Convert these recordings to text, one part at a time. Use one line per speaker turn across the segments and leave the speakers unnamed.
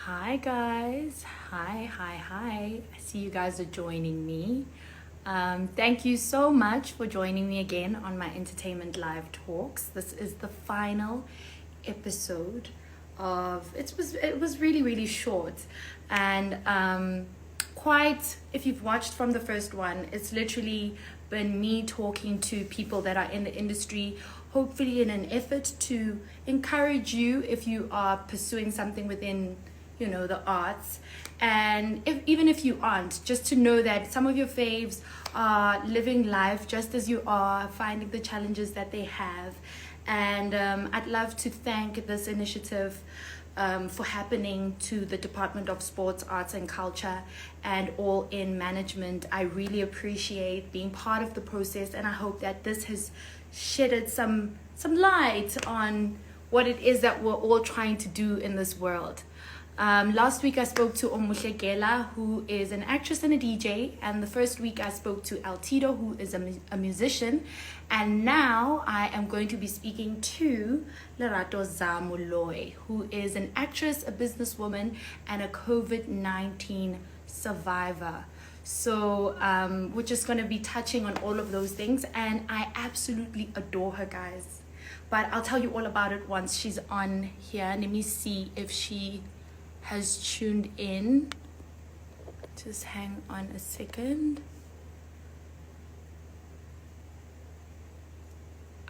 Hi guys. Hi. I see you guys are joining me. Thank you so much for joining me again on my Entertainment Live Talks. This is the final episode of it was really short and quite, if you've watched from the first one, it's literally been me talking to people that are in the industry, hopefully in an effort to encourage you if you are pursuing something within the arts, and even if you aren't, just to know that some of your faves are living life just as you are, finding the challenges that they have. And I'd love to thank this initiative for happening to the Department of Sports, Arts and Culture and All in Management. I really appreciate being part of the process, and I hope that this has shedded some light on what it is that we're all trying to do in this world. Last week I spoke to Buhle, who is an actress and a DJ, and the first week I spoke to Altito, who is a musician, and now I am going to be speaking to Lerato Zah, who is an actress, a businesswoman, and a COVID-19 survivor. So we're just going to be touching on all of those things, and I absolutely adore her, guys. But I'll tell you all about it once she's on here. Let me see if she has tuned in. Just hang on a second.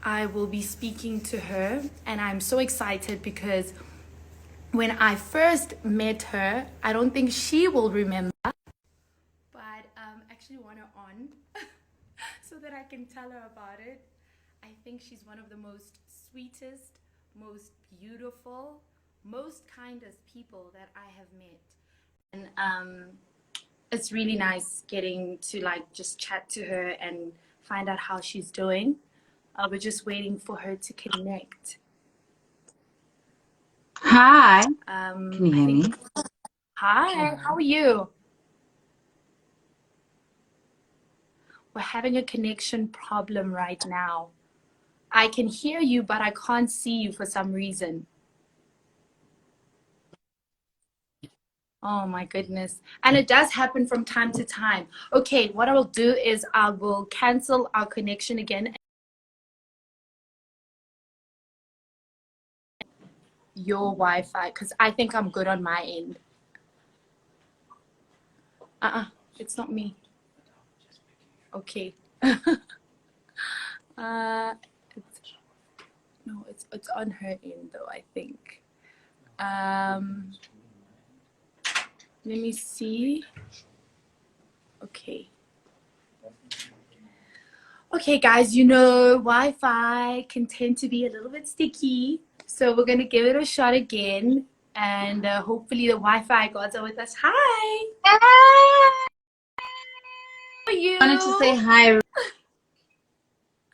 I will be speaking to her, and I'm so excited because when I first met her, I don't think she will remember, but actually want her on so that I can tell her about it. I think she's one of the most sweetest, most beautiful, most kindest people that I have met. And it's really nice getting to just chat to her and find out how she's doing. We're just waiting for her to connect.
Hi. Can you hear me?
Hi, how are you? We're having a connection problem right now. I can hear you, but I can't see you for some reason. Oh my goodness. And it does happen from time to time. Okay, what I will do is I will cancel our connection again. Your Wi-Fi, because I think I'm good on my end. It's not me. Okay. It's on her end though, I think. Let me see. Okay. Okay, guys, Wi-Fi can tend to be a little bit sticky, so we're gonna give it a shot again, and hopefully the Wi-Fi gods are with us. Hi.
Hi.
How are you?
I wanted to say hi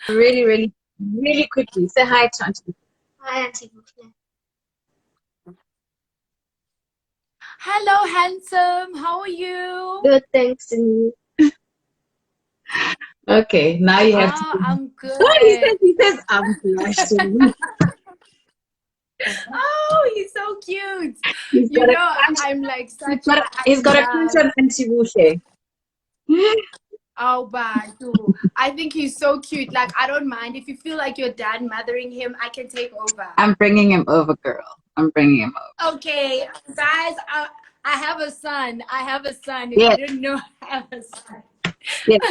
really quickly. Say hi to Auntie.
Hi, Auntie Buhle.
Hello, handsome. How are you?
Good, thanks, and you?
Okay, now you have to.
I'm good.
Oh, he says I'm blushing.
Oh, he's so cute. I'm like such
he's got a crush on Auntie Buhle.
Oh, bad too. I think he's so cute. Like, I don't mind if you feel like your dad mothering him. I can take over.
I'm bringing him over, girl. I'm bringing him over.
Okay, guys. I have a son. If
yes.
you didn't know, I have a son.
Yes.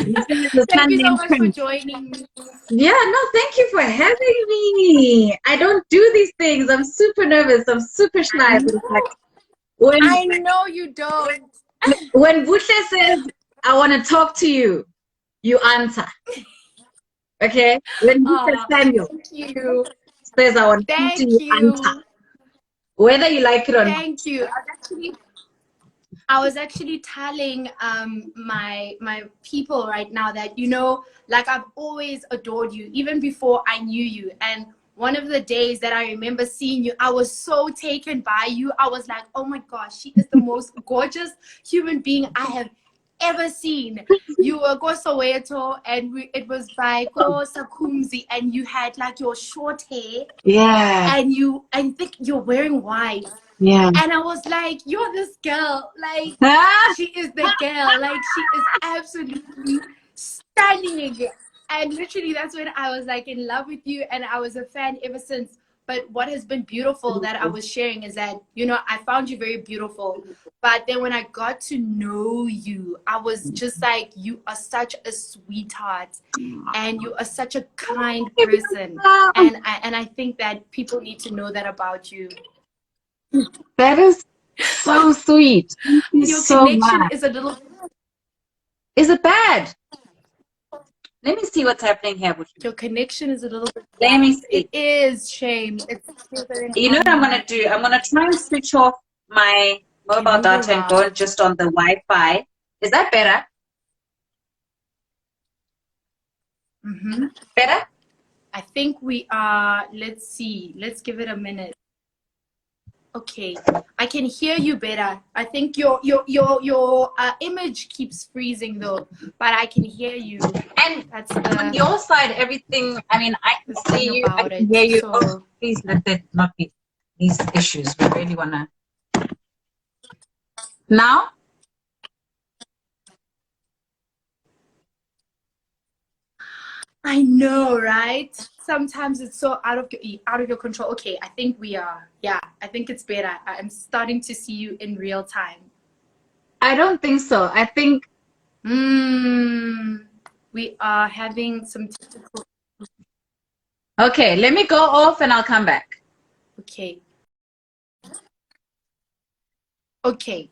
Thank you so much for joining me.
Yeah, no, thank you for having me. I don't do these things. I'm super nervous. I'm super shy.
I know you don't.
When Buhle says, I want to talk to you, you answer. Okay? When Buhle Samuel says, I want to talk to you, answer. Whether you like it or not.
Thank you. I was actually telling my people right now that I've always adored you even before I knew you, and one of the days that I remember seeing you, I was so taken by you. I was like, oh my gosh, she is the most gorgeous human being I have ever seen. You were go Soweto, and it was by go Sakumzi, and you had like your short hair.
Yeah.
And I think you're wearing white.
Yeah.
And I was like, you're this girl. Like, she is the girl. Like, she is absolutely stunning. And literally, that's when I was like in love with you. And I was a fan ever since. But what has been beautiful that I was sharing is that, you know, I found you very beautiful. But then when I got to know you, I was just like, you are such a sweetheart. And you are such a kind person. And I think that people need to know that about you.
That is so sweet. Thank you
Your
so
connection
much.
is a little...
Is it bad? Let me see what's happening here.
Your connection is a little bit
Let
bad.
me see.
It is shame. It's
You know what I'm going to do? I'm going to try and switch off my mobile data and go just on the Wi-Fi. Is that better?
Mm-hmm.
Better?
I think we are... Let's see. Let's give it a minute. Okay, I can hear you better. I think your image keeps freezing though, but I can hear you.
And
that's
on your side, everything. I mean, I can see you. I can hear you.
So,
oh, please let that not be these issues. We really wanna. Now.
I know, right? Sometimes it's so out of your control. Okay, I think we are. Yeah, I think it's better. I'm starting to see you in real time.
I don't think so. I think
we are having some technical...
Okay, let me go off and I'll come back.
Okay. Okay.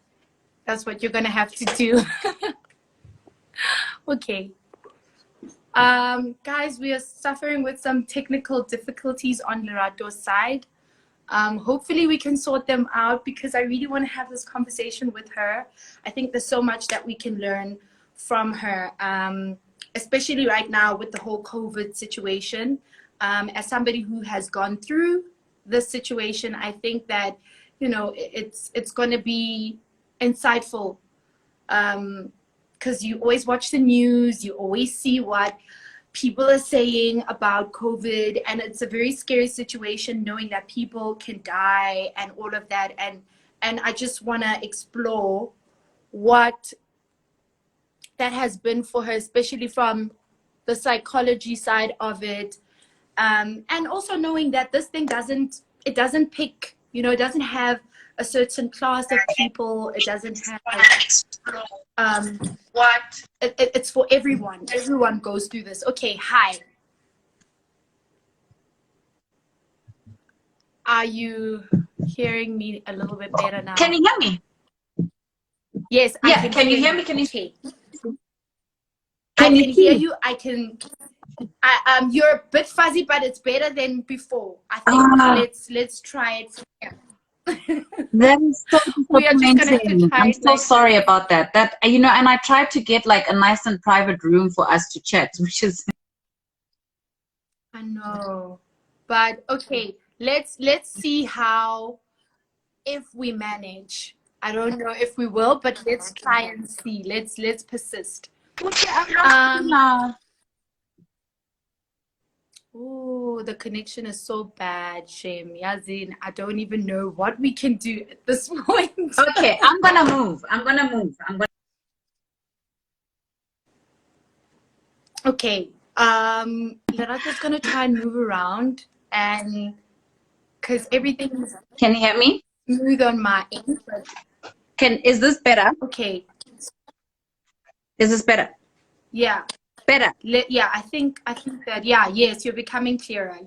That's what you're gonna have to do. Okay. Guys, we are suffering with some technical difficulties on Lerato's side. Hopefully we can sort them out because I really want to have this conversation with her. I think there's so much that we can learn from her, especially right now with the whole COVID situation. As somebody who has gone through this situation, I think that, you know, it's going to be insightful. Because you always watch the news, you always see what people are saying about COVID, and it's a very scary situation knowing that people can die and all of that. And I just want to explore what that has been for her, especially from the psychology side of it. And also knowing that this thing doesn't pick, you know, it doesn't have a certain class of people. It doesn't have it's for everyone. Everyone goes through this. Okay, hi. Are you hearing me a little bit better now?
Can you hear me?
Yes,
yeah,
I can.
Can you hear me? Can you?
Okay.
Can
I
you
can hear you. I can. You're a bit fuzzy, but it's better than before. I think let's try it. Yeah.
That is so
We are just gonna have to
disappointing.
try
I'm
it
so
like
sorry
this.
about that. That, you know, and I tried to get like a nice and private room for us to chat, which is...
I know, but okay. Let's see how, if we manage. I don't know if we will, but let's try and see. Let's persist. Oh, the connection is so bad, shame. Yazin, I don't even know what we can do at this point.
Okay, I'm gonna move.
Okay. Lerato's gonna try and move around, and because everything is...
Can you hear me?
Smooth on my end.
Is this better?
Okay.
Is this better?
Yeah.
Better.
Yeah, I think that, yes, you're becoming clearer.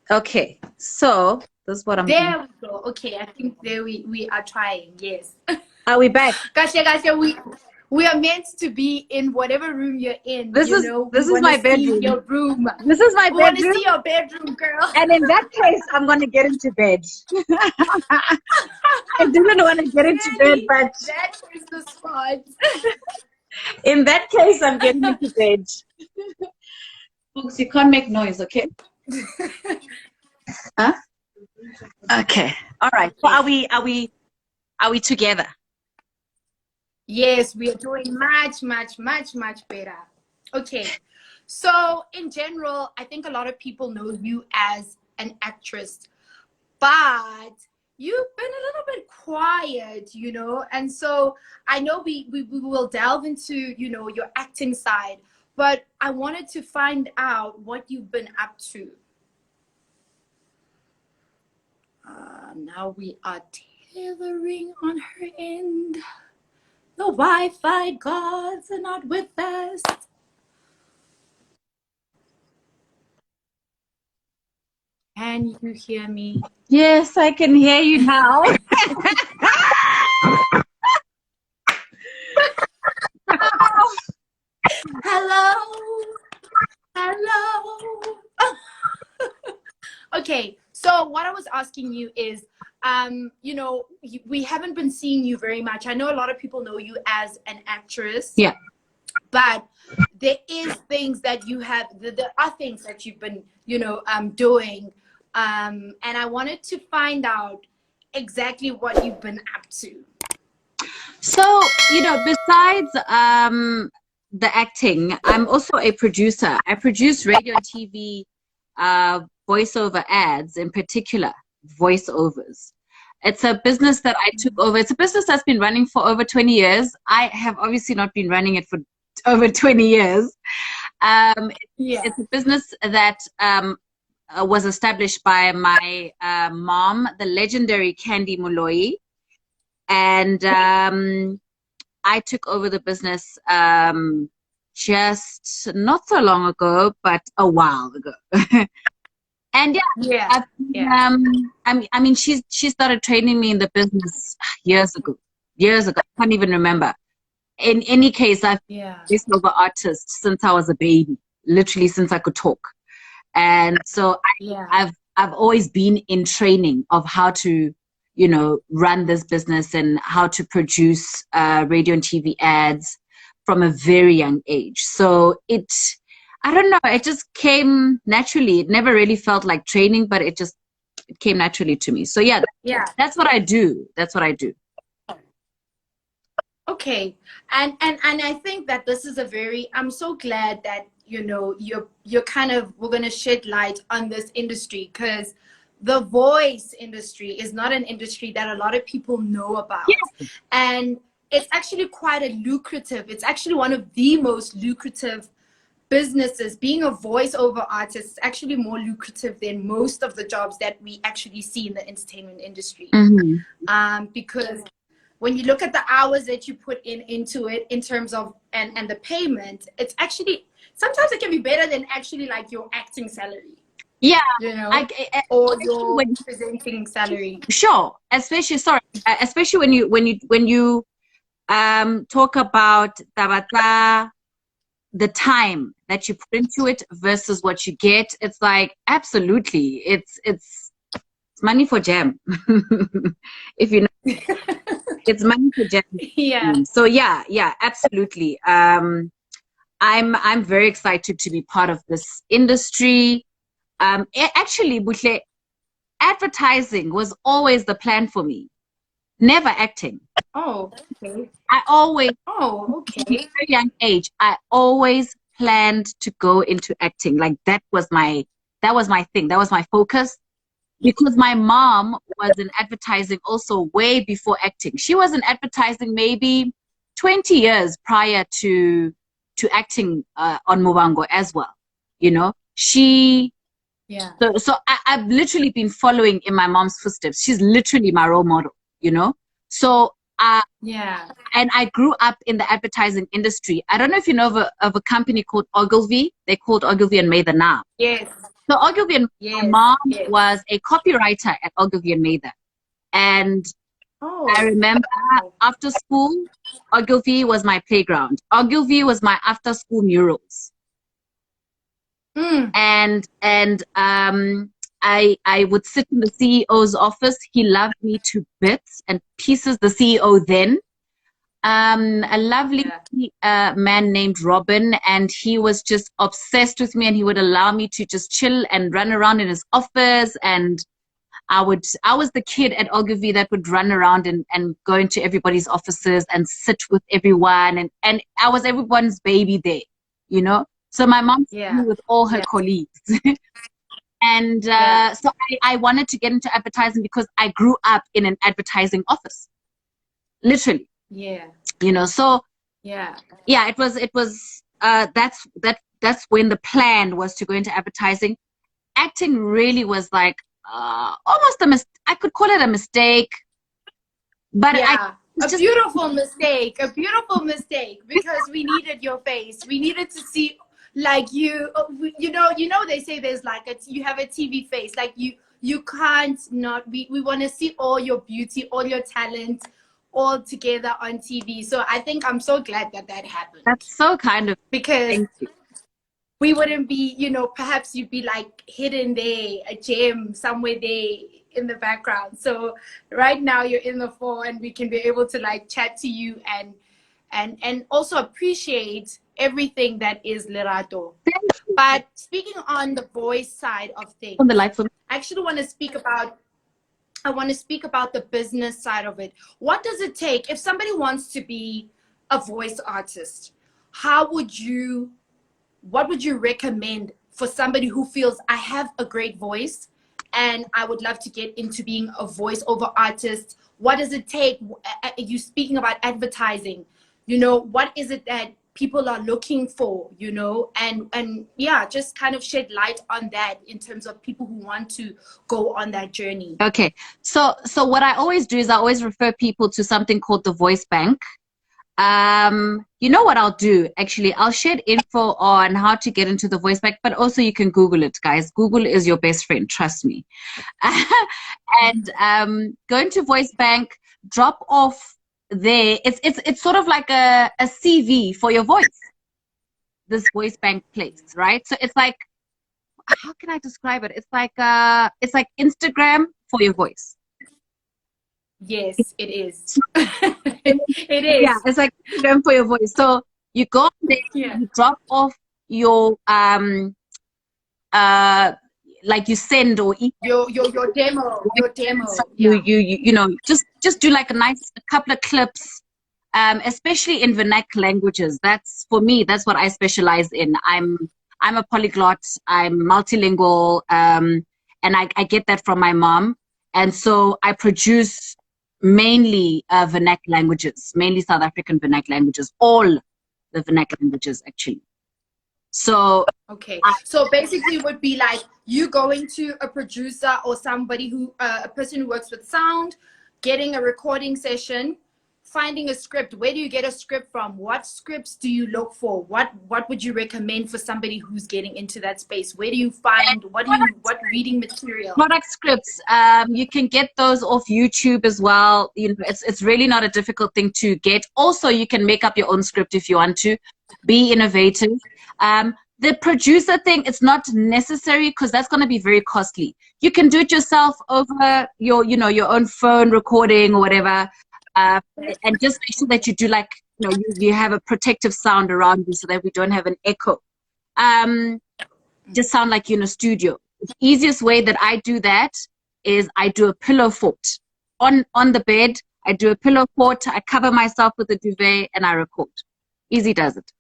Okay, so this is what I'm
There
doing.
we go. Okay, I think there we are trying. Yes.
Are we back?
Gasha, we are meant to be in whatever room you're in.
This is my bedroom.
Your room.
This is my
bedroom. We want to
bedroom.
see your bedroom, girl.
And in that case, I'm gonna get into bed. I didn't want to get into bed, but
that is the spot.
In that case, I'm getting into bed. Folks, you can't make noise, okay? Huh? Okay. All right. So are we together?
Yes, we are doing much, much, much, much better. Okay. So, in general, I think a lot of people know you as an actress, but you've been a little bit quiet, you know. And so I know we will delve into, you know, your acting side, but I wanted to find out what you've been up to. Now we are tethering on her end. The Wi-Fi gods are not with us. Can you hear me?
Yes, I can hear you now.
Hello. Hello. Okay, so what I was asking you is, you know, we haven't been seeing you very much. I know a lot of people know you as an actress.
Yeah.
But there is things that you have, there are things that you've been, you know, doing. And I wanted to find out exactly what you've been up to.
So, you know, besides the acting, I'm also a producer. I produce radio and TV voiceover ads, in particular, voiceovers. It's a business that I took over. It's a business that's been running for over 20 years. I have obviously not been running it for over 20 years. It's a business that was established by my mom, the legendary Candy Moloi. And I took over the business just not so long ago, but a while ago. And I mean, she started training me in the business years ago. I can't even remember. In any case, I've been a voiceover artist since I was a baby, literally since I could talk. And so I've always been in training of how to, you know, run this business and how to produce radio and TV ads from a very young age. So I don't know, it just came naturally. It never really felt like training, but it came naturally to me. So that's what I do.
Okay. And I think that this is I'm so glad that, you know, you're kind of, we're going to shed light on this industry, because the voice industry is not an industry that a lot of people know about.
Yes.
And it's actually quite a lucrative, it's actually one of the most lucrative businesses. Being a voiceover artist is actually more lucrative than most of the jobs that we actually see in the entertainment industry. Because when you look at the hours that you put into it, in terms of and the payment, it's actually, sometimes it can be better than actually like your acting salary.
Yeah,
you know, or your presenting salary.
Sure, especially when you talk about the time that you put into it versus what you get. It's like, absolutely, it's money for jam. If you know, it's money for jam.
Yeah.
So yeah, absolutely. I'm very excited to be part of this industry. Actually, Buhle, advertising was always the plan for me. Never acting.
Oh, okay.
From
a
very young age, I always planned to go into acting. Like that was my thing. That was my focus. Because my mom was in advertising also way before acting. She was in advertising maybe 20 years prior to acting on Muvhango as well. You know, So I've literally been following in my mom's footsteps. She's literally my role model, you know. So and I grew up in the advertising industry. I don't know if you know of a company called Ogilvy. They're called Ogilvy and Mather now.
Yes.
So Ogilvy and my mom was a copywriter at Ogilvy and Mather. And I remember after school, Ogilvy was my playground. Ogilvy was my after school murals. And I would sit in the CEO's office. He loved me to bits and pieces, the CEO then. A lovely man named Robin, and he was just obsessed with me, and he would allow me to just chill and run around in his office. And I was the kid at Ogilvy that would run around and go into everybody's offices and sit with everyone, and I was everyone's baby there, you know. So my mom
Yeah.
with all her colleagues. And so I wanted to get into advertising because I grew up in an advertising office, literally.
Yeah.
You know, so
yeah,
it was that's when the plan was to go into advertising. Acting really was like almost I could call it a mistake, but
a beautiful mistake because we needed your face. We needed to see like you know they say there's like you have a TV face, like you can't not be. We want to see all your beauty, all your talent all together on TV. So I think I'm so glad that happened.
That's so kind of,
because we wouldn't be, perhaps you'd be like hidden there, a gem somewhere there in the background. So right now you're in the fore and we can be able to like chat to you and also appreciate everything that is Lerato. But speaking on the voice side of things, I actually want to speak about the business side of it. What does it take if somebody wants to be a voice artist? What would you recommend for somebody who feels I have a great voice and I would love to get into being a voiceover artist? What does it take? You speaking about advertising, what is it that people are looking for, and just kind of shed light on that in terms of people who want to go on that journey.
Okay. So what I always do is I always refer people to something called the Voice Bank. You know what I'll do? Actually, I'll share info on how to get into the Voice Bank, but also you can Google it, guys. Google is your best friend, trust me. And go into Voice Bank, drop off there. It's sort of like a CV for your voice. This Voice Bank place, right? So it's like, how can I describe it? It's like Instagram for your voice.
Yes, it is. It is.
Yeah, it's like Instagram for your voice. So you go there, you drop off your like you send or
your demo.
So you just do like a couple of clips, especially in vernacular languages. That's for me. That's what I specialize in. I'm a polyglot. I'm multilingual, and I get that from my mom. And so I produce mainly vernacular languages, mainly South African vernacular languages, all the vernacular languages actually. So
okay, so basically it would be like you going to a producer or somebody who a person who works with sound, getting a recording session, finding a script. Where do you get a script from? What scripts do you look for? What would you recommend for somebody who's getting into that space? Where do you find what reading material?
Product scripts. You can get those off YouTube as well. It's really not a difficult thing to get. Also, you can make up your own script if you want to. Be innovative. The producer thing, it's not necessary because that's going to be very costly. You can do it yourself over your own phone recording or whatever. And just make sure that you do you have a protective sound around you so that we don't have an echo. Just sound like you're in a studio. The easiest way that I do that is I do a pillow fort on the bed. I do a pillow fort. I cover myself with a duvet and I record. Easy does it.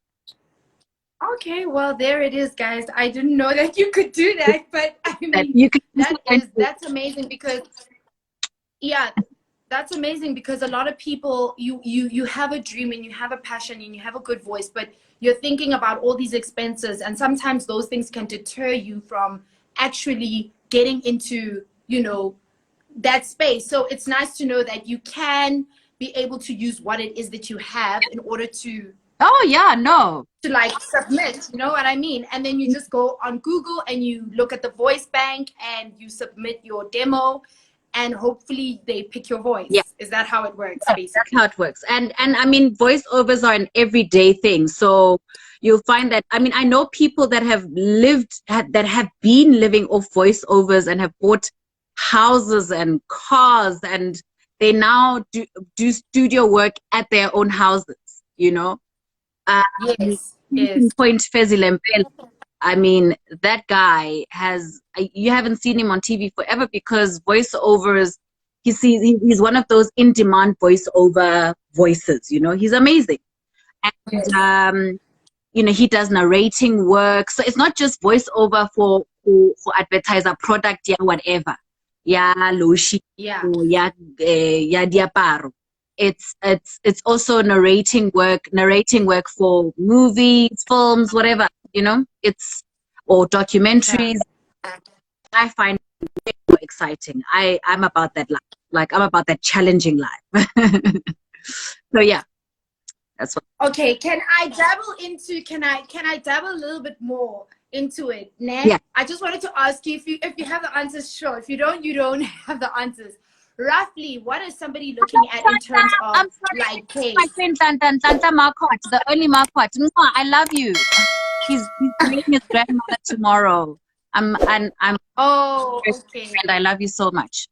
Okay, well there it is, guys. I didn't know that you could do that, but I mean that's amazing because that's amazing because a lot of people, you have a dream and you have a passion and you have a good voice, but you're thinking about all these expenses, and sometimes those things can deter you from actually getting into, that space. So it's nice to know that you can be able to use what it is that you have in order to to submit, you know what I mean? And then you just go on Google and you look at the voice bank and you submit your demo, and hopefully they pick your voice. Yeah. Is that how it works, basically?
That's how it works. And I mean, voiceovers are an everyday thing. So you'll find that, I mean, I know people that have been living off voiceovers and have bought houses and cars, and they now do studio work at their own houses,
Yes.
Point Fezilempel. I mean, that guy you haven't seen him on TV forever because voiceovers, he's one of those in-demand voiceover voices, you know, he's amazing. And, you know, he does narrating work. So it's not just voiceover for advertiser product, yeah, whatever. Yeah, loshi,
Yeah.
yeah, diaparo. It's also narrating work for movies, films, whatever, you know, or documentaries.
Yeah.
I find it more exciting. I'm about that life. Like I'm about that challenging life. So yeah, that's what.
Okay, can I dabble a little bit more into it, Nan?
Yeah.
I just wanted to ask you if you have the answers, sure. If you don't, you don't have the answers. Roughly, what is somebody looking at in terms of
I'm sorry,
like pay?
my friend Tanta Marquardt, the only Marquardt. I love you. He's meeting his grandmother tomorrow. I'm
Oh, okay.
and I love you so much.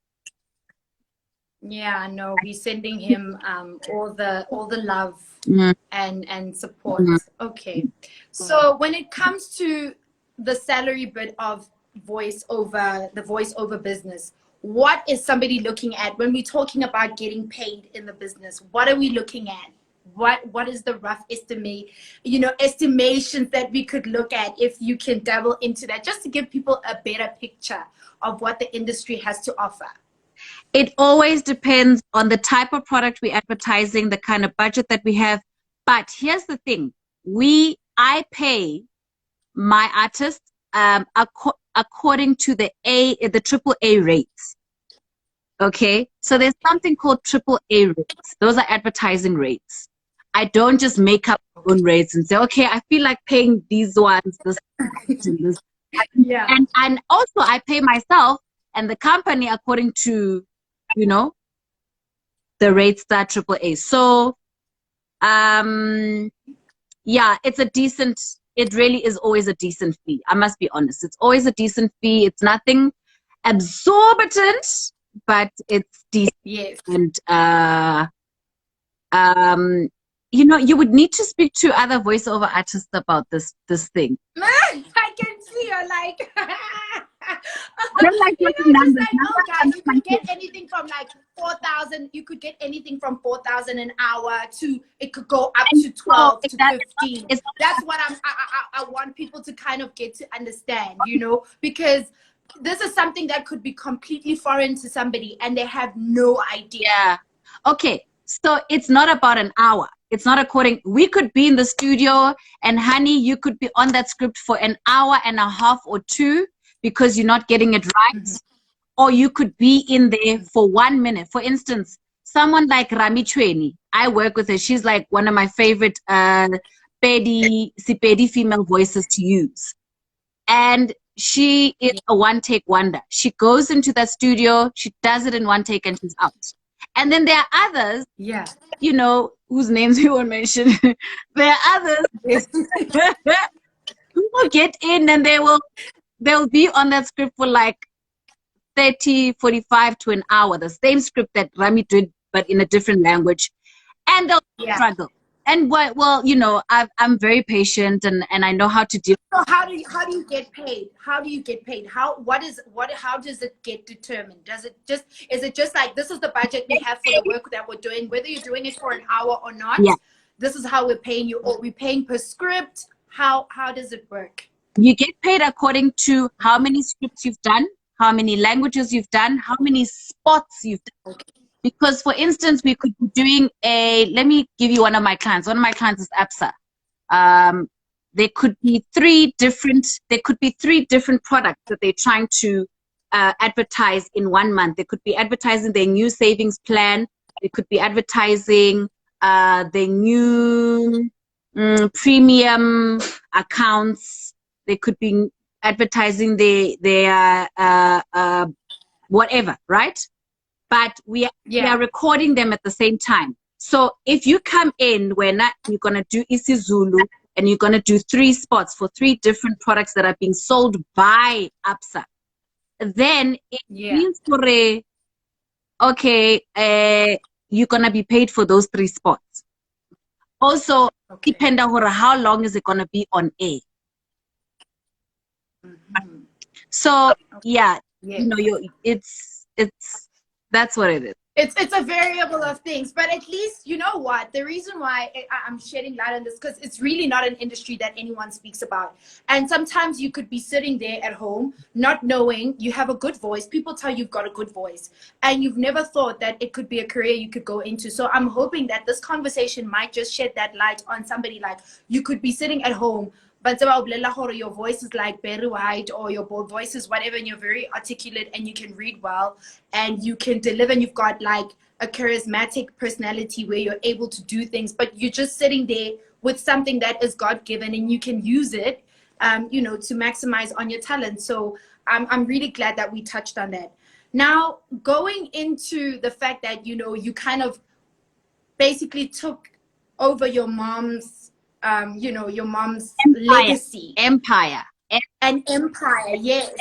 Yeah, no, we're sending him all the love and support. Okay. So when it comes to the salary bit of the voiceover business, what is somebody looking at when we're talking about getting paid in the business? What are we looking at? What is the rough estimations that we could look at if you can dabble into that, just to give people a better picture of what the industry has to offer?
It always depends on the type of product we're advertising, the kind of budget that we have. But here's the thing. I pay my artists according to the AAA rates. Okay? So there's something called AAA rates. Those are advertising rates. I don't just make up my own rates and say, okay, I feel like paying these ones, this.
Yeah.
And also I pay myself and the company according to, you know, the rates that AAA. So, yeah, it really is always a decent fee. I must be honest. It's always a decent fee. It's nothing exorbitant, but it's decent.
Yes.
And, you know, you would need to speak to other voiceover artists about this thing.
I can see you're like,
I don't like
just like, oh guys, you could get anything from like 4,000. You could get anything from 4,000 an hour to it could go up to 12 to 15. That's what I want people to kind of get to understand, you know, because this is something that could be completely foreign to somebody and they have no idea.
Yeah. Okay. So it's not about an hour. It's not we could be in the studio and honey, you could be on that script for an hour and a half or two because you're not getting it right. Or you could be in there for 1 minute. For instance, someone like Rami Chweni, I work with her. She's like one of my favorite Sipedi female voices to use. And she is a one-take wonder. She goes into that studio, she does it in one take and she's out. And then there are others, you know, whose names we won't mention. There are others who will get in and they'll be on that script for like 30, 45 to an hour, the same script that Rami did, but in a different language. And they'll struggle. And well, you know, I'm very patient and I know how to deal.
So how do you get paid? How do you get paid? How does it get determined? Is it just like this is the budget we have for the work that we're doing, whether you're doing it for an hour or not?
Yeah.
This is how we're paying you, or we're paying per script. How does it work?
You get paid according to how many scripts you've done, how many languages you've done, how many spots you've done. Okay. Because, for instance, we could be doing let me give you one of my clients. One of my clients is ABSA. There could be three different products that they're trying to advertise in 1 month. They could be advertising their new savings plan. They could be advertising their new premium accounts. They could be advertising their whatever, right? But we are recording them at the same time. So if you come in, you're going to do isiZulu and you're going to do 3 spots for 3 different products that are being sold by ABSA, then it means you're going to be paid for those 3 spots. Also, depending on how long is it going to be on air. So yeah,
Yes.
you know, it's that's what it is.
It's a variable of things, but at least you know what the reason why I'm shedding light on this, because it's really not an industry that anyone speaks about. And sometimes you could be sitting there at home not knowing you have a good voice. People tell you've got a good voice and you've never thought that it could be a career you could go into. So I'm hoping that this conversation might just shed that light on somebody. Like, you could be sitting at home, but your voice is like very white, or your voice is whatever, and you're very articulate and you can read well and you can deliver, and you've got like a charismatic personality where you're able to do things, but you're just sitting there with something that is God-given and you can use it, you know, to maximize on your talent. So I'm really glad that we touched on that. Now, going into the fact that, you know, you kind of basically took over your mom's you know, your mom's legacy.
Empire.
An empire, yes.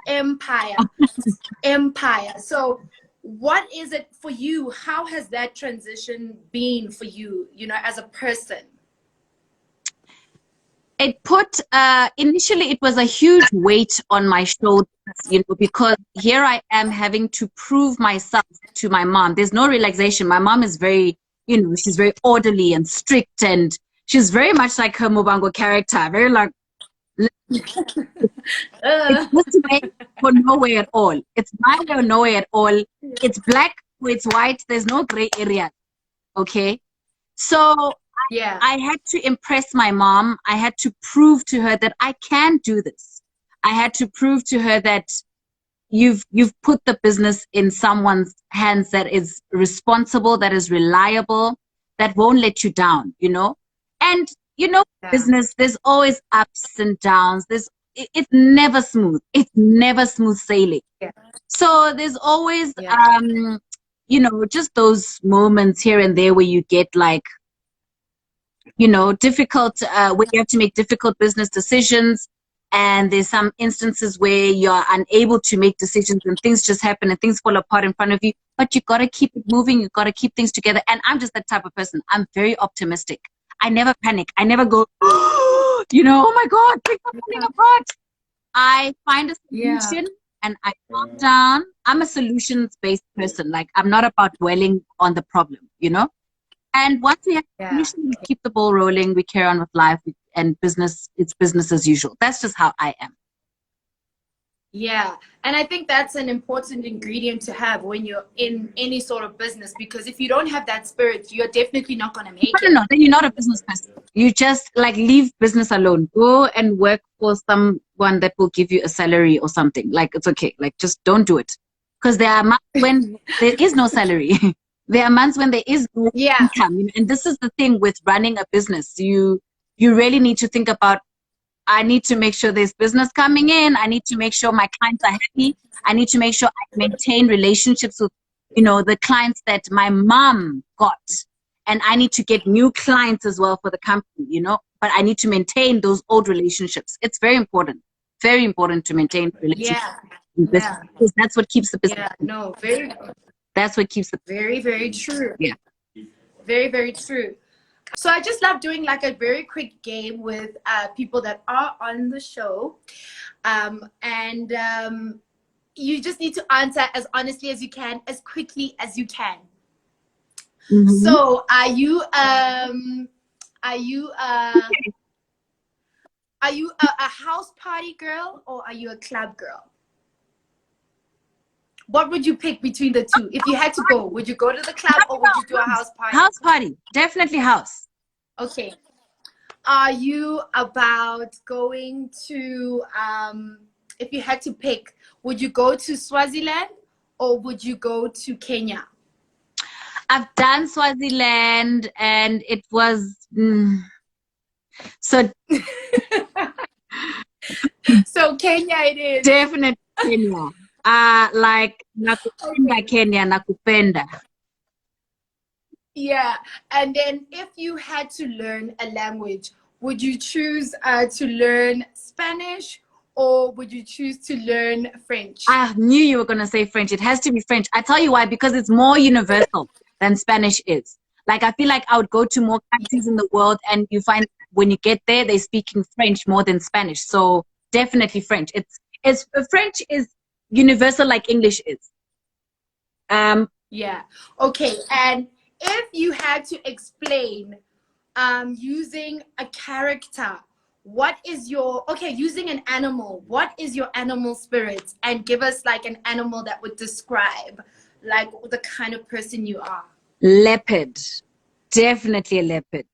Empire. Empire. So what is it for you? How has that transition been for you, you know, as a person?
It put, initially it was a huge weight on my shoulders, you know, because here I am having to prove myself to my mom. There's no relaxation. My mom is very, you know, she's very orderly and strict, and she's very much like her Muvhango character, very like, it's just way for nowhere at all. It's my way or nowhere at all. It's black or it's white. There's no gray area. Okay. So
yeah,
I had to impress my mom. I had to prove to her that I can do this. I had to prove to her that you've put the business in someone's hands that is responsible, that is reliable, that won't let you down, you know. And you know, business, there's always ups and downs. It's never smooth. It's never smooth sailing.
Yeah.
So there's always you know, just those moments here and there where you get like, you know, difficult, where you have to make difficult business decisions. And there's some instances where you're unable to make decisions and things just happen and things fall apart in front of you, but you got to keep it moving. You got to keep things together. And I'm just that type of person. I'm very optimistic. I never panic. I never go, you know, oh my God, things are falling apart. I find a solution and I calm down. I'm a solutions-based person. Like, I'm not about dwelling on the problem, you know? And once we have a solution, we keep the ball rolling, we carry on with life, and business, it's business as usual. That's just how I am.
Yeah, and I think that's an important ingredient to have when you're in any sort of business, because if you don't have that spirit, you're definitely not going to make it.
No, then you're not a business person. You just like leave business alone. Go and work for someone that will give you a salary or something. Like, it's okay. Like, just don't do it. Because there are months when there is no salary. There are months when there is no income. And this is the thing with running a business. You really need to think about, I need to make sure there's business coming in. I need to make sure my clients are happy. I need to make sure I maintain relationships with, you know, the clients that my mom got. And I need to get new clients as well for the company, you know, but I need to maintain those old relationships. It's very important to maintain relationships. Because that's what keeps the business. That's what keeps the
very true.
Yeah.
Very true. So I just love doing like a very quick game with people that are on the show. You just need to answer as honestly as you can, as quickly as you can. Mm-hmm. So are you a house party girl or are you a club girl? What would you pick between the two? If you had to go, would you go to the club or would you do a house party?
House party. Definitely house.
Okay. Are you about going to, if you had to pick, would you go to Swaziland or would you go to Kenya?
I've done Swaziland and it was, so.
So Kenya it is.
Definitely Kenya. Like nakupenda Kenya, nakupenda.
Yeah, and then if you had to learn a language, would you choose to learn Spanish or would you choose to learn French?
I knew you were going to say French. It has to be French. I tell you why, because it's more universal than Spanish is. Like, I feel like I would go to more countries in the world and you find when you get there, they're speaking French more than Spanish. So definitely French. It's French is universal like English is.
Yeah. Okay. And if you had to explain using a character, what is your using an animal, what is your animal spirit? And give us like an animal that would describe like the kind of person you are.
Leopard. Definitely a leopard.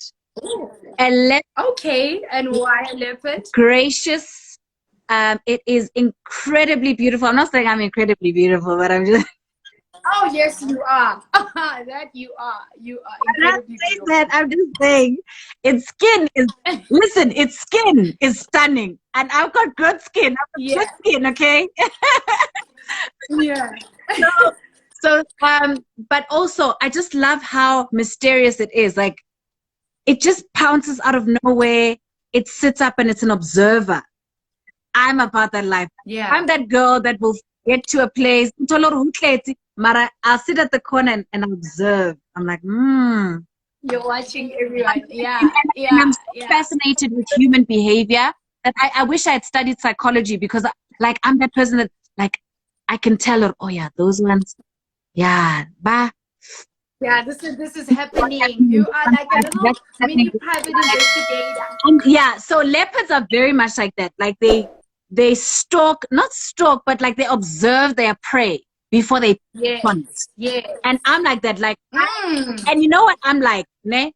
Ooh.
A leopard.
Okay. And why a leopard?
Gracious. It is incredibly beautiful. I'm not saying I'm incredibly beautiful, but I'm just
Oh yes, you are. That you are. You are incredibly beautiful.
that. I'm just saying, its skin is. Listen, its skin is stunning, and I've got good skin. I've got good skin, okay.
Yeah.
But also, I just love how mysterious it is. Like, it just pounces out of nowhere. It sits up and it's an observer. I'm about that life.
Yeah.
I'm that girl that will get to a place. Mara, I'll sit at the corner and observe. I'm like,
You're watching everyone. Yeah.
And I'm so fascinated with human behavior that I wish I had studied psychology, because like I'm that person that like I can tell her, oh yeah, those ones, yeah, bah.
Yeah, this is happening. You are like a little mini private investigator.
And yeah, so leopards are very much like that. Like they stalk, not stalk, but like they observe their prey before they hunt.
Yes.
And I'm like that, like, and you know what I'm like, ne?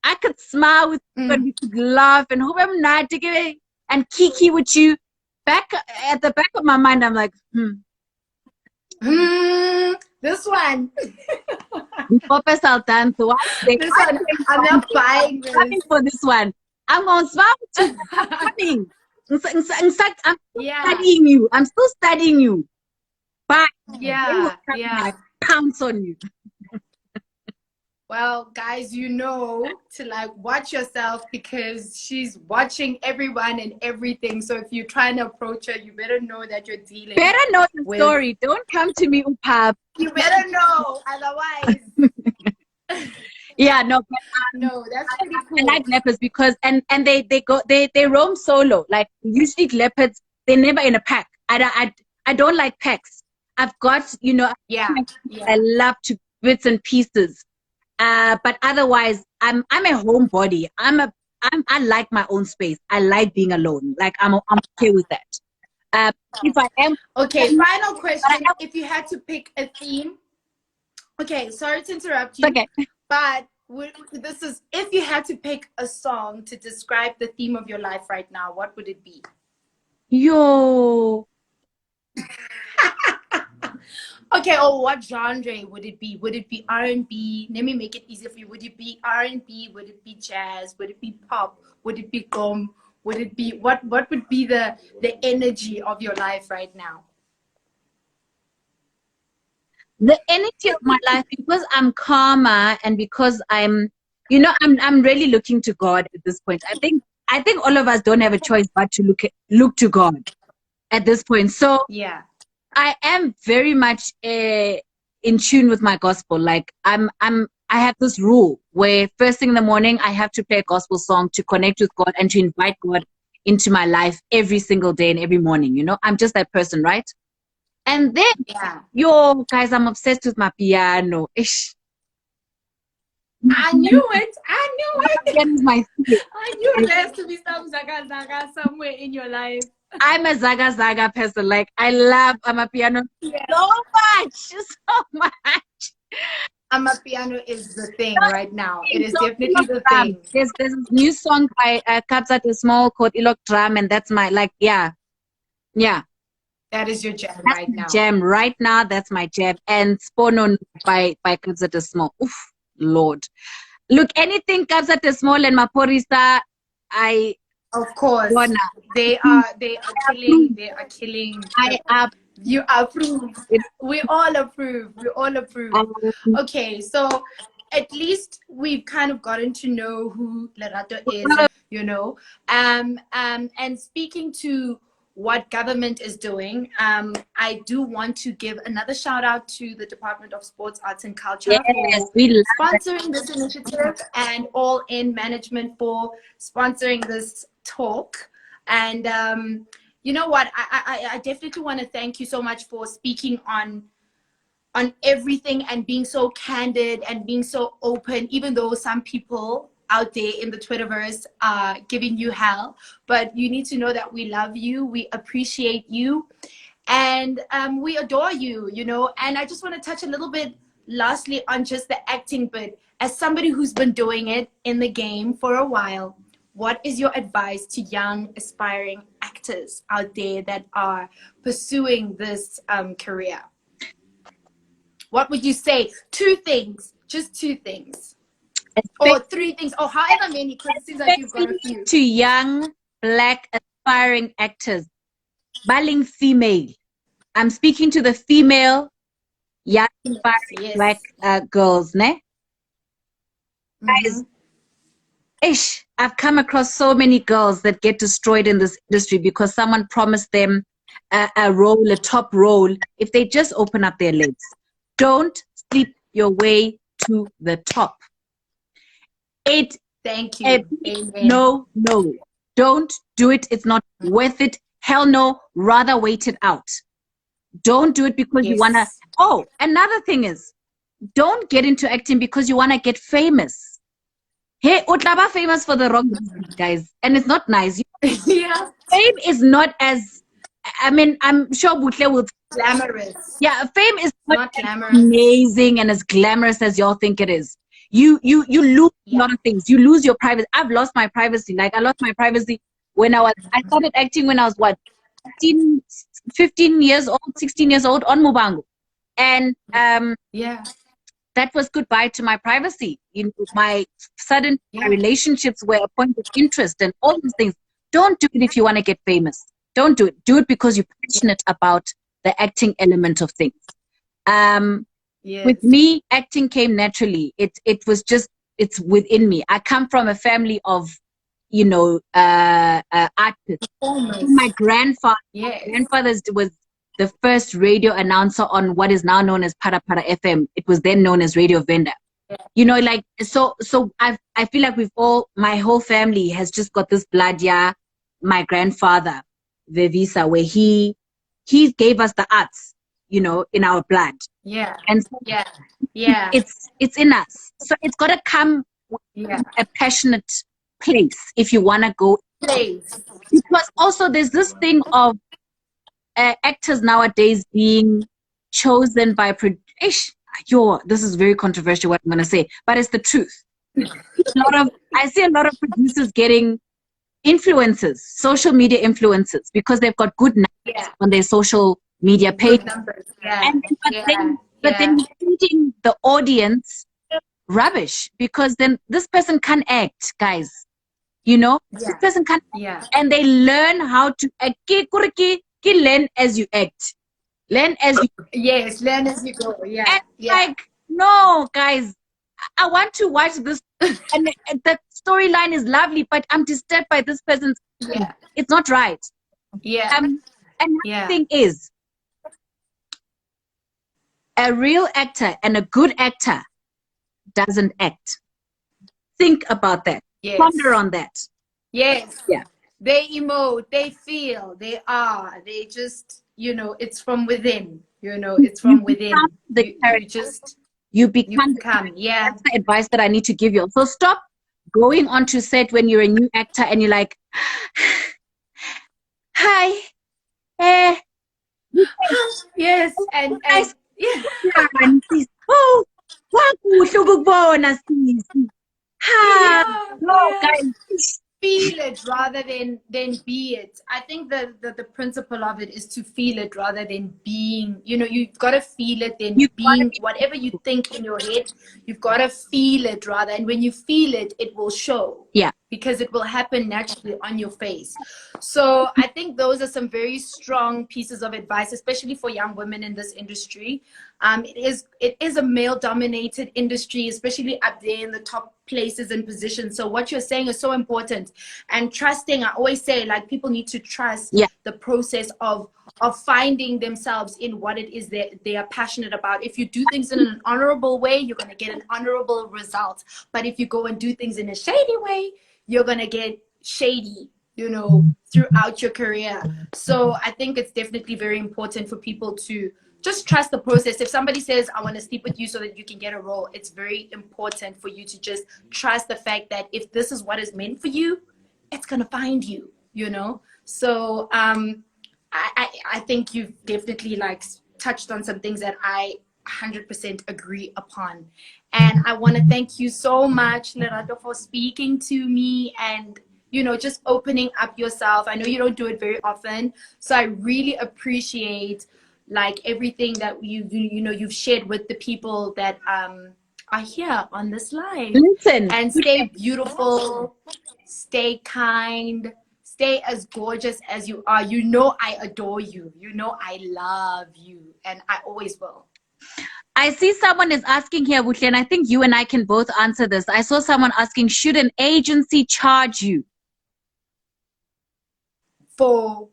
I could smile with you and we could laugh and hope I'm not to and kiki with you. Back at the back of my mind, I'm like,
this one.
This one,
I'm not buying this.
Coming for this one. I'm going to smile with you. I'm coming. In fact, I'm studying you. I'm still studying you. But I pounce on you.
Well, guys, you know to like watch yourself, because she's watching everyone and everything. So if you're trying to approach her, you better know that you're dealing.
Better know the story. Don't come to me, Upap.
You better know, otherwise.
Yeah, no,
no, that's pretty cool.
I like leopards because and they roam solo. Like usually leopards, they're never in a pack. I don't like packs. I've got, you know, I love to bits and pieces. But otherwise, I'm a homebody. I like my own space. I like being alone. Like I'm okay with that. If I am
final question. If you had to pick a theme, sorry to interrupt you.
Okay.
But this is, if you had to pick a song to describe the theme of your life right now, what would it be?
Yo.
Okay, what genre would it be? Would it be R&B? Let me make it easier for you. Would it be R&B? Would it be jazz? Would it be pop? Would it be gqom? Would it be what would be the energy of your life right now?
The energy of my life, because I'm calmer and because I'm really looking to God at this point. I think all of us don't have a choice but to look to God at this point. So
yeah,
I am very much in tune with my gospel. Like I have this rule where first thing in the morning I have to play a gospel song to connect with God and to invite God into my life every single day and every morning. You know, I'm just that person, right? And then, yo, guys, I'm obsessed with my piano. Ish.
I knew it.
My
I knew there has to be some Zaga Zaga somewhere in your life.
I'm a Zaga Zaga person. Like, I love Amapiano so much.
Amapiano is the thing right now. It is definitely the thing.
There's a new song by Kabza De Small called Ilok Drum, and that's my, like, yeah.
That is your jam
that's
right now.
Jam right now. That's my jam. And Spono by Kabza De Small. Oof, Lord. Look, anything Kabza De Small and Maporisa,
of course they are killing. They are killing. You approve. We all approve. Okay, so at least we've kind of gotten to know who Lerato is, you know. And speaking to what government is doing, I do want to give another shout out to the Department of Sports, Arts and Culture for sponsoring this initiative, and All In Management for sponsoring this talk. And you know what? I definitely want to thank you so much for speaking on everything and being so candid and being so open, even though some people out there in the Twitterverse are giving you hell. But you need to know that we love you, we appreciate you, and we adore you, you know. And I just want to touch a little bit lastly on just the acting bit. As somebody who's been doing it in the game for a while, what is your advice to young aspiring actors out there that are pursuing this career? What would you say? 2 things, just 2 things, or 3 things, or however many, because it seems like you've got a few.
To young Black aspiring actors, baling female. I'm speaking to the female young aspiring Black girls, ne? Guys, I've come across so many girls that get destroyed in this industry because someone promised them a role, a top role, if they just open up their legs. Don't sleep your way to the top.
Thank you.
No, don't do it. It's not worth it. Hell no, rather wait it out. Don't do it because you want to. Oh, another thing is, don't get into acting because you want to get famous. Hey, utlaba famous for the wrong reason, guys. And it's not nice.
Yeah.
Fame is not as, I mean, I'm sure Buhle will.
Glamorous.
Yeah, fame is not
glamorous.
Amazing and as glamorous as y'all think it is. You lose a lot of things. You lose your privacy. I've lost my privacy. Like, I lost my privacy when I started acting when I was what, 15 years old, 16 years old on Muvhango. And that was goodbye to my privacy. You know, my relationships were a point of interest and all these things. Don't do it if you want to get famous. Don't do it. Do it because you're passionate about the acting element of things. With me, acting came naturally. It was just, it's within me. I come from a family of, you know, artists. My grandfather, was the first radio announcer on what is now known as Para Para FM. It was then known as Radio Venda. You know, like, so I feel like my whole family has just got this blood. My grandfather, Vevisa, where he gave us the arts, you know, in our blood. And so it's in us. So it's got to come with a passionate place if you want to go. Because also there's this thing of actors nowadays being chosen by this is very controversial what I'm going to say, but it's the truth. I see a lot of producers getting influencers, social media influencers, because they've got good numbers on their social media page. But then feeding the audience rubbish, because then this person can't act, guys. You know, this person can't act, and they learn how to act. Learn as you act. Learn as you
learn as you go.
Like, no, guys, I want to watch this, and the storyline is lovely, but I'm disturbed by this person's. It's not right. And the thing is, a real actor and a good actor doesn't act. Think about that. Ponder on that.
They emote, they feel, they just, you know, it's from within. You know, it's from within. You become.
That's the advice that I need to give you. So stop going onto set when you're a new actor and you're like, hi,
and
oh, guys,
feel it rather than be it. I think the principle of it is to feel it rather than being, you know, you've got to feel it, then being whatever you think in your head, you've got to feel it rather. And when you feel it, it will show. Because it will happen naturally on your face. So I think those are some very strong pieces of advice, especially for young women in this industry. It is a male-dominated industry, especially up there in the top places and positions. So what you're saying is so important. And trusting, I always say, like, people need to trust the process of finding themselves in what it is that they are passionate about. If you do things in an honorable way, you're going to get an honorable result. But if you go and do things in a shady way, you're going to get shady you know, throughout your career. So I think it's definitely very important for people to just trust the process. If somebody says, I want to sleep with you so that you can get a role, it's very important for you to just trust the fact that if this is what is meant for you, it's going to find you, you know? So I think you've definitely like touched on some things that I 100% agree upon. And I want to thank you so much, Lerato, for speaking to me and, you know, just opening up yourself. I know you don't do it very often, so I really appreciate like everything that you know you've shared with the people that are here on this live.
Listen,
and stay beautiful, stay kind, stay as gorgeous as you are. You know I adore you. You know I love you, and I always will.
I see someone is asking here, Buhle, and I think you and I can both answer this. I saw someone asking, should an agency charge you
For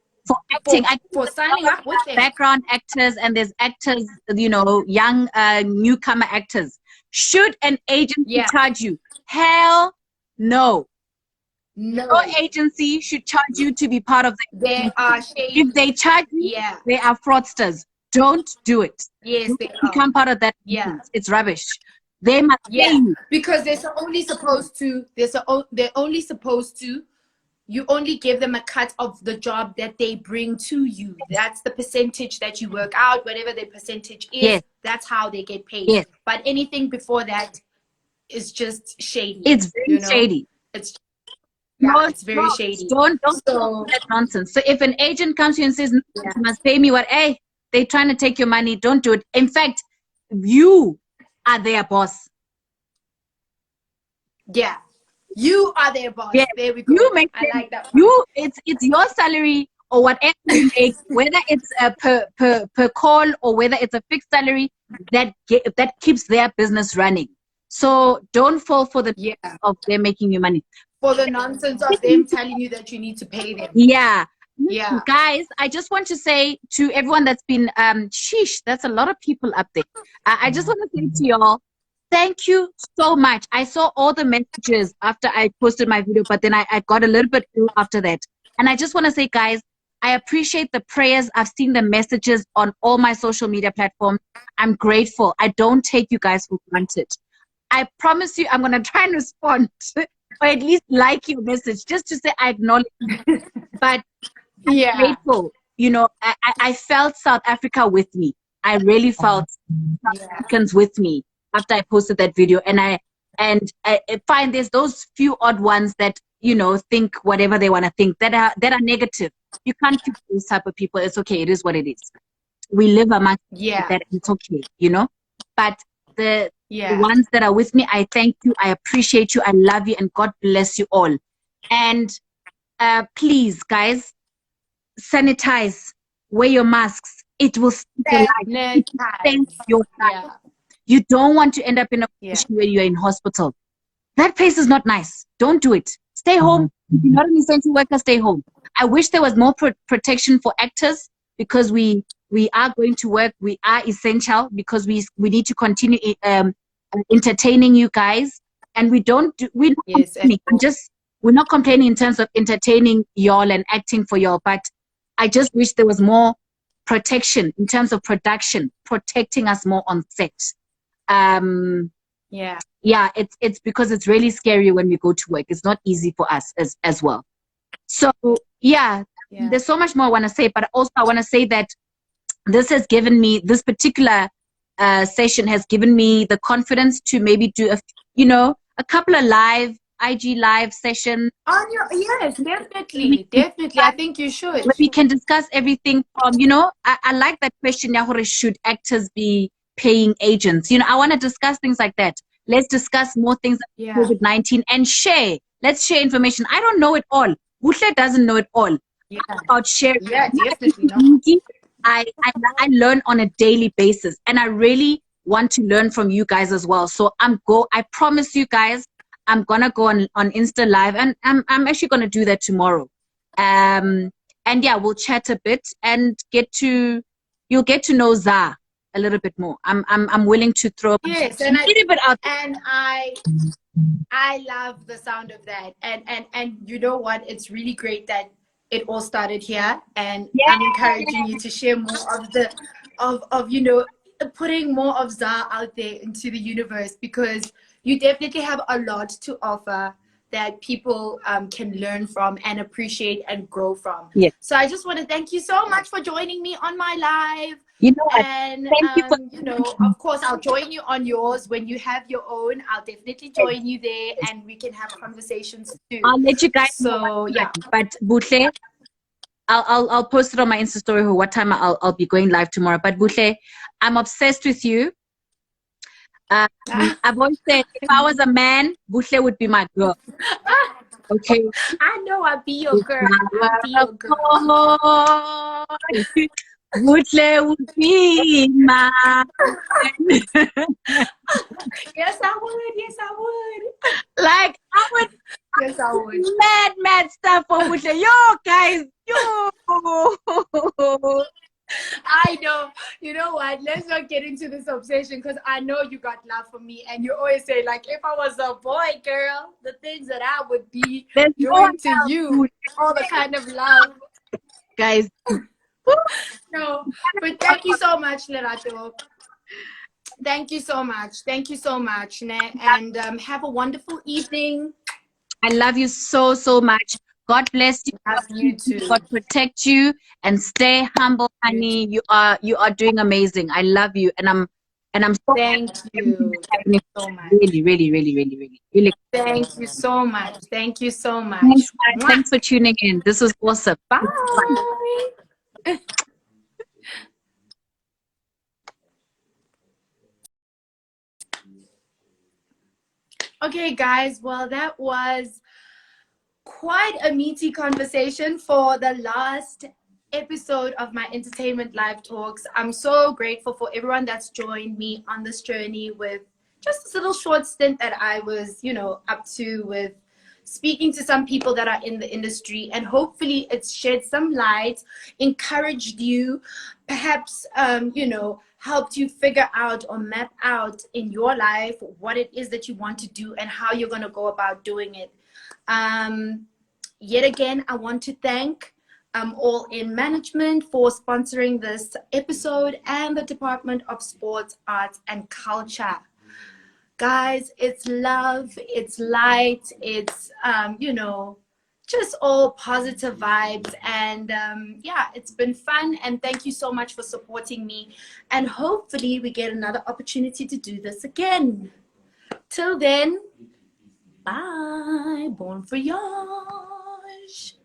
acting?
for signing up with them.
Background actors, and there's actors, you know, young newcomer actors. Should an agency charge you? Hell no. No agency should charge you to be part of the
They are shady.
If they charge you, they are fraudsters. Don't do it.
Yes, they
become part of that. It's rubbish. They must pay you.
Because they're only supposed to. They're only supposed to. You only give them a cut of the job that they bring to you. That's the percentage that you work out, whatever the percentage is. That's how they get paid. But anything before that is just shady.
It's very shady.
It's very shady.
Don't do that nonsense. So if an agent comes to you and says, no, you must pay me what, hey, they're trying to take your money, don't do it. In fact, you are their boss.
Yeah. You are their boss. There we go.
You make
I like that.
It's your salary or whatever you make, whether it's per call or whether it's a fixed salary, that keeps their business running. So don't fall for the of them making you money.
For the nonsense of them telling you that you need to pay them.
Yeah. Guys, I just want to say to everyone that's been sheesh, that's a lot of people up there. I just want to say to y'all, thank you so much. I saw all the messages after I posted my video, but then I got a little bit ill after that. And I just want to say, guys, I appreciate the prayers. I've seen the messages on all my social media platforms. I'm grateful. I don't take you guys for granted. I promise you I'm going to try and respond or at least like your message just to say I acknowledge you. But I'm grateful. You know, I felt South Africa with me. I really felt South Africans with me after I posted that video. And I find there's those few odd ones that, you know, think whatever they want to think that are negative. You can't keep those type of people. It's okay. It is what it is. We live among that. It's okay, you know. But the ones that are with me, I thank you. I appreciate you. I love you, and God bless you all. And please, guys, sanitize. Wear your masks. It will save your life. You don't want to end up in a position where you're in hospital. That place is not nice. Don't do it. Stay home. If you're not an essential worker, stay home. I wish there was more protection for actors, because we are going to work. We are essential because we need to continue entertaining you guys. And we're not complaining in terms of entertaining y'all and acting for y'all, but I just wish there was more protection in terms of production, protecting us more on set. It's because it's really scary when we go to work. It's not easy for us as well. So there's so much more I want to say, but also I want to say that this has particular session has given me the confidence to maybe do a couple of IG live sessions. Definitely.
I think you should.
We can discuss everything from, I like that question, should actors be paying agents? I want to discuss things like that. Let's discuss more things like COVID-19 and share. Let's share information. I don't know it all. Buhle doesn't know it all. About sharing.
Definitely not.
I learn on a daily basis, and I really want to learn from you guys as well. So I promise you guys, I'm gonna go on Insta Live, and I'm actually gonna do that tomorrow. And we'll chat a bit and you'll get to know Zah a little bit more. I'm willing to throw a little bit out.
And I love the sound of that. And you know what? It's really great that it all started here. And I'm encouraging you to share more of the of you know, putting more of Zah out there into the universe, because you definitely have a lot to offer that people can learn from and appreciate and grow from.
Yes.
So I just want to thank you so much for joining me on my live.
You know what?
And
Thank you for
you know, of course, I'll join you on yours when you have your own. I'll definitely join you there, and we can have conversations too.
I'll let you guys
So
know.
yeah.
But Buhle, I'll post it on my Insta story or what time I'll be going live tomorrow. But Buhle, I'm obsessed with you. I've always said if I was a man, Buhle would be my girl. Okay.
I know I'll be your girl. I'll be your girl.
Buhle would be my.
Yes, I would. Yes, I would.
Like I would.
Yes, I would.
Mad stuff for Buhle. Yo, guys, yo.
I know. You know what? Let's not get into this obsession, because I know you got love for me, and you always say, like, if I was a boy, girl, the things that I would be doing to you, all the kind of love,
guys.
No, but thank you so much, Lerato. Thank you so much. Thank you so much, and have a wonderful evening.
I love you so much. God bless you.
Love you too.
God protect you and stay humble, honey. You are doing amazing. I love you, and I'm so
thank you. Thank you so much.
Really.
Thank you so much. Thank you so much.
Thanks, guys. Thanks for tuning in. This was awesome.
Bye. Okay, guys. Well, that was quite a meaty conversation for the last episode of my entertainment live talks. I'm so grateful for everyone that's joined me on this journey with just this little short stint that I was, you know, up to with speaking to some people that are in the industry, and hopefully it's shed some light, encouraged you, perhaps, you know, helped you figure out or map out in your life what it is that you want to do and how you're going to go about doing it. Yet again, I want to thank All In Management for sponsoring this episode, and the Department of Sports, Arts and Culture. Guys, it's love, it's light, it's, you know, just all positive vibes. And yeah, it's been fun. And thank you so much for supporting me. And hopefully we get another opportunity to do this again. Till then, bye. Bon voyage.